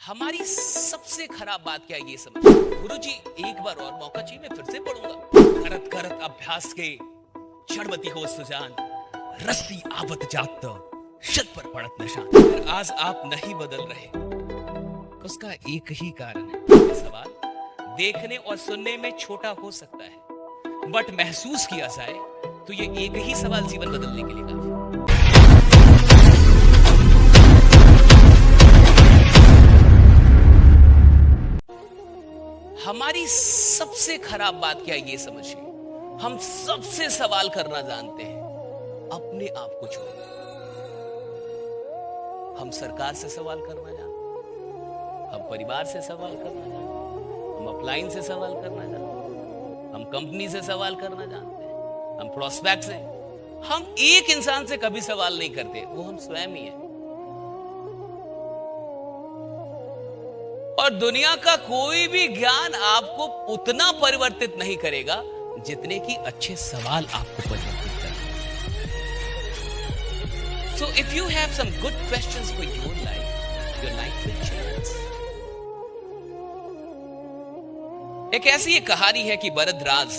हमारी सबसे खराब बात क्या है ये समझ। गुरुजी एक बार और मौका चाहिए, मैं फिर से पढ़ूंगा। करत करत अभ्यास के चढ़वती हो सुजान, रस्ती आवत जात शत पर पड़त निशान। अगर आज आप नहीं बदल रहे उसका एक ही कारण है। ये सवाल देखने और सुनने में छोटा हो सकता है, बट महसूस किया जाए तो ये एक ही सवाल जीवन बदलने के लिए काफी है। हमारी सबसे खराब बात क्या है ये समझिए, हम सबसे सवाल करना जानते हैं अपने आप को छोड़। हम सरकार से सवाल करना जानते हैं, हम परिवार से सवाल करना जानते हैं, हम अपलाइन से सवाल करना जानते हैं, हम कंपनी से सवाल करना जानते हैं, हम प्रोस्पेक्ट से। हम एक इंसान से कभी सवाल नहीं करते, वो हम स्वयं ही हैं। और दुनिया का कोई भी ज्ञान आपको उतना परिवर्तित नहीं करेगा जितने कि अच्छे सवाल आपको परिवर्तित करेंगे। So if you have some good questions for your life will change. एक ऐसी एक कहानी है कि भरद्वाज,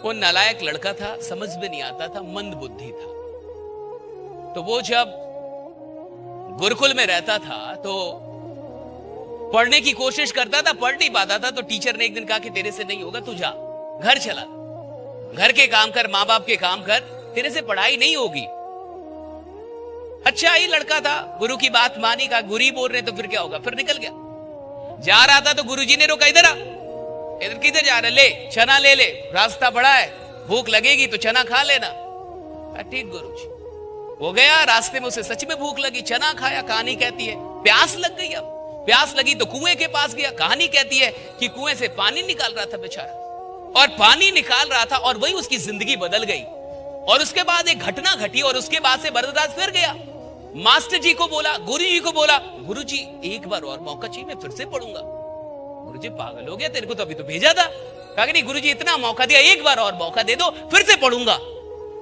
वो नालायक लड़का था, समझ में नहीं आता था, मंद बुद्धि था। तो वो जब गुरुकुल में रहता था तो पढ़ने की कोशिश करता था, पढ़ नहीं पाता था। तो टीचर ने एक दिन कहा कि तेरे से नहीं होगा, तू जा घर चला, घर के काम कर, मां बाप के काम कर, तेरे से पढ़ाई नहीं होगी। अच्छा ही लड़का था, गुरु की बात मानी, का गुरु बोल रहे तो फिर क्या होगा, फिर निकल गया। जा रहा था तो गुरुजी ने रोका, इधर आ, इधर किधर जा रहा, ले चना ले ले, रास्ता बड़ा है, भूख लगेगी तो चना खा लेना। ठीक गुरुजी। वो गया, रास्ते में उसे सच में भूख लगी, चना खाया। कहानी कहती है प्यास लग गई। अब प्यास लगी तो कुएं के पास गया। कहानी कहती है कि कुएं से पानी निकाल रहा था बेचारा, और पानी निकाल रहा था और वही उसकी जिंदगी बदल गई। और उसके बाद एक घटना घटी और उसके बाद से भरद्वाज फिर गया, मास्टर जी को बोला, गुरु जी को बोला, गुरु जी एक बार और मौका चाहिए, मैं फिर से पढ़ूंगा। गुरु जी पागल हो गया, तेरे को तो अभी तो भेजा था। कहा नहीं गुरु जी इतना मौका दिया, एक बार और मौका दे दो, फिर से पढ़ूंगा।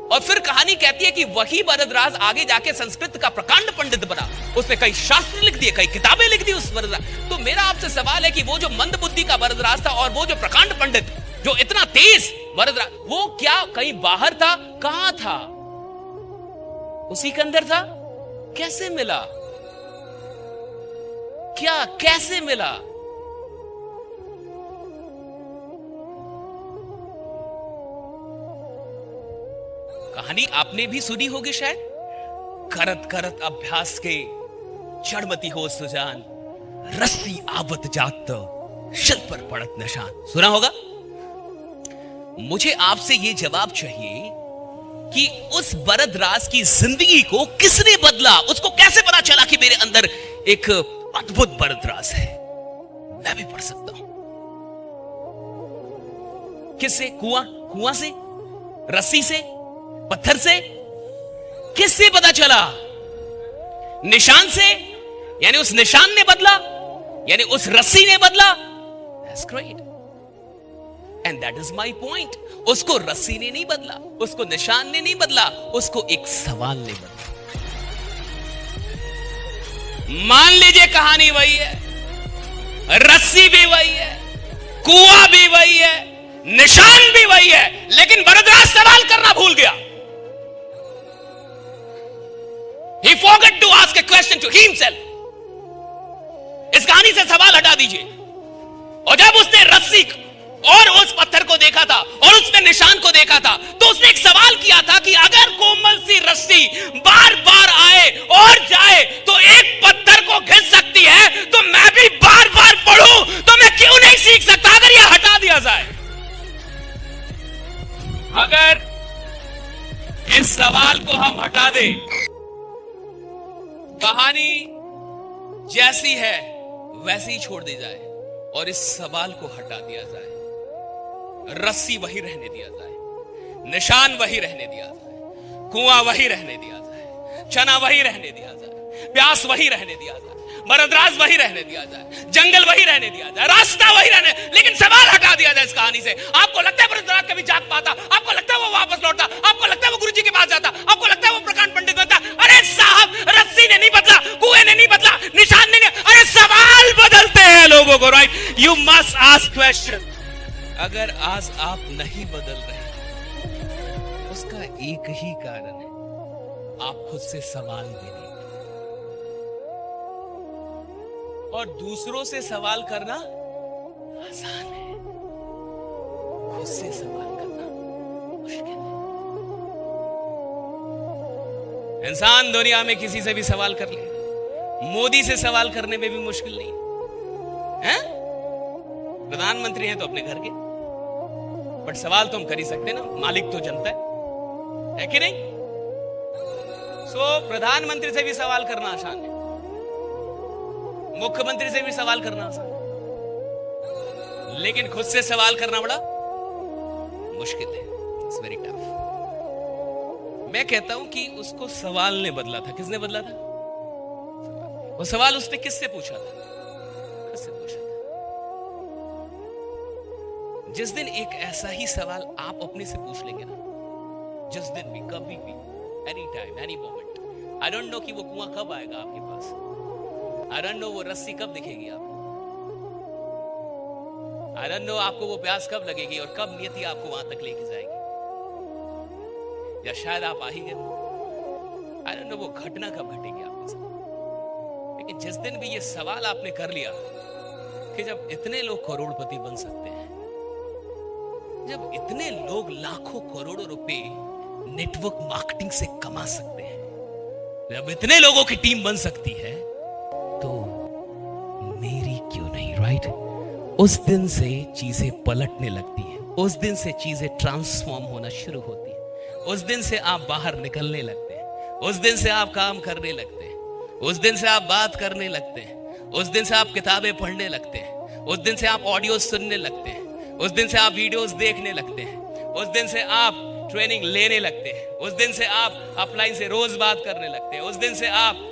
और फिर कहानी कहती है कि वही भरद्वाज आगे जाके संस्कृत का प्रकांड पंडित बना। उसने कई शास्त्र लिख दिए, कई किताबें लिख दी उस भरद्वाज। तो मेरा आपसे सवाल है कि वो जो मंद बुद्धि का भरद्वाज था और वो जो प्रकांड पंडित, जो इतना तेज भरद्वाज, वो क्या कहीं बाहर था? कहां था? उसी के अंदर था। कैसे मिला? क्या कैसे मिला? कहानी आपने भी सुनी होगी शायद। करत करत अभ्यास के चढ़मती हो सुजान, रस्ती आवत जात शत पर पड़त निशान। सुना होगा। मुझे आपसे यह जवाब चाहिए कि उस भरद्वाज की जिंदगी को किसने बदला? उसको कैसे पता चला कि मेरे अंदर एक अद्भुत भरद्वाज है, मैं भी पढ़ सकता हूं? किससे? कुआं से, रस्सी से, पत्थर से? किससे पता चला? निशान से, यानी उस निशान ने बदला, यानी उस रस्सी ने बदला। That's great. And that is my point. उसको रस्सी ने नहीं बदला, उसको निशान ने नहीं बदला, उसको एक सवाल ने बदला। मान लीजिए कहानी वही है, रस्सी भी वही है, कुआं भी वही है, निशान भी वही है, लेकिन भरद्वाज सवाल करना भूल गया। He forgot to ask a question to himself. इस कहानी से सवाल हटा दीजिए। और जब उसने रस्सी और उस पत्थर को देखा था और उसने निशान को देखा था, तो उसने एक सवाल किया था कि अगर कोमल सी रस्सी बार बार आए और जाए तो एक पत्थर को घिस सकती है, तो मैं भी बार बार पढ़ूं तो मैं क्यों नहीं सीख सकता? अगर यह हटा दिया जाए, अगर इस सवाल को हम हटा दें, कहानी जैसी है वैसी ही छोड़ दी जाए और इस सवाल को हटा दिया जाए, रस्सी वही रहने दिया जाए, निशान वही रहने दिया जाए, कुआं वही रहने दिया जाए, चना वही रहने दिया जाए, प्यास वही रहने दिया जाए, भरद्वाज वही रहने दिया जाए, जंगल वही रहने दिया जाए, रास्ता वही रहने, लेकिन सवाल हटा दिया जाए इस कहानी से। आपको लगता है भरद्वाज कभी जाग पाता? आपको लगता है वो वापस लौटता? आपको लगता है वो गुरुजी के पास जाता? आपको लगता है वो प्रकांड पंडित बनता? अरे साहब, रस्सी ने नहीं बदला, कुएं ने नहीं बदला, निशान लोगों को, right? You must ask question. अगर आज आप नहीं बदल रहे, उसका एक ही कारण है, आप खुद से सवाल भी नहीं करते। और दूसरों से सवाल करना आसान है, खुद से सवाल करना मुश्किल है। इंसान दुनिया में किसी से भी सवाल कर ले, मोदी से सवाल करने में भी मुश्किल नहीं है। प्रधानमंत्री हैं तो अपने घर के, बट सवाल तो हम कर ही सकते ना, मालिक तो जनता है कि नहीं? सो प्रधानमंत्री से भी सवाल करना आसान है, मुख्यमंत्री से भी सवाल करना आसान है, लेकिन खुद से सवाल करना बड़ा मुश्किल है। It's very tough. मैं कहता हूं कि उसको सवाल ने बदला था। किसने बदला था? वो सवाल उसने किससे पूछा था? किससे पूछा था? जिस दिन एक ऐसा ही सवाल आप अपने से पूछ लेंगे ना, जिस दिन भी, कभी भी, any time, any moment, I don't know कि वो कुआं कब आएगा आपके पास, आई डोंट नो वो रस्सी कब दिखेगी आपको, आई डोंट नो आपको वो प्यास कब लगेगी और कब नियति आपको वहां तक लेके जाएगी, या शायद आप आ ही गए, आई डोंट नो वो घटना कब घटेगी आपके साथ। लेकिन जिस दिन भी ये सवाल आपने कर लिया कि जब इतने लोग करोड़पति बन सकते हैं, जब इतने लोग लाखों करोड़ों रुपए नेटवर्क मार्केटिंग से कमा सकते हैं, जब इतने लोगों की टीम बन सकती है, तो मेरी क्यों नहीं, राइट? उस दिन से चीजें पलटने लगती हैं, उस दिन से चीजें ट्रांसफॉर्म होना शुरू होती हैं, उस दिन से आप बाहर निकलने लगते हैं, उस दिन से आप काम करने लगते हैं, उस दिन से आप बात करने लगते हैं, उस दिन से आप किताबें पढ़ने लगते हैं, उस दिन से आप ऑडियो सुनने लगते हैं, उस दिन से आप वीडियोस देखने लगते हैं, उस दिन से आप ट्रेनिंग लेने लगते हैं, उस दिन से आप अपलाइन से रोज बात करने लगते हैं, उस दिन से आप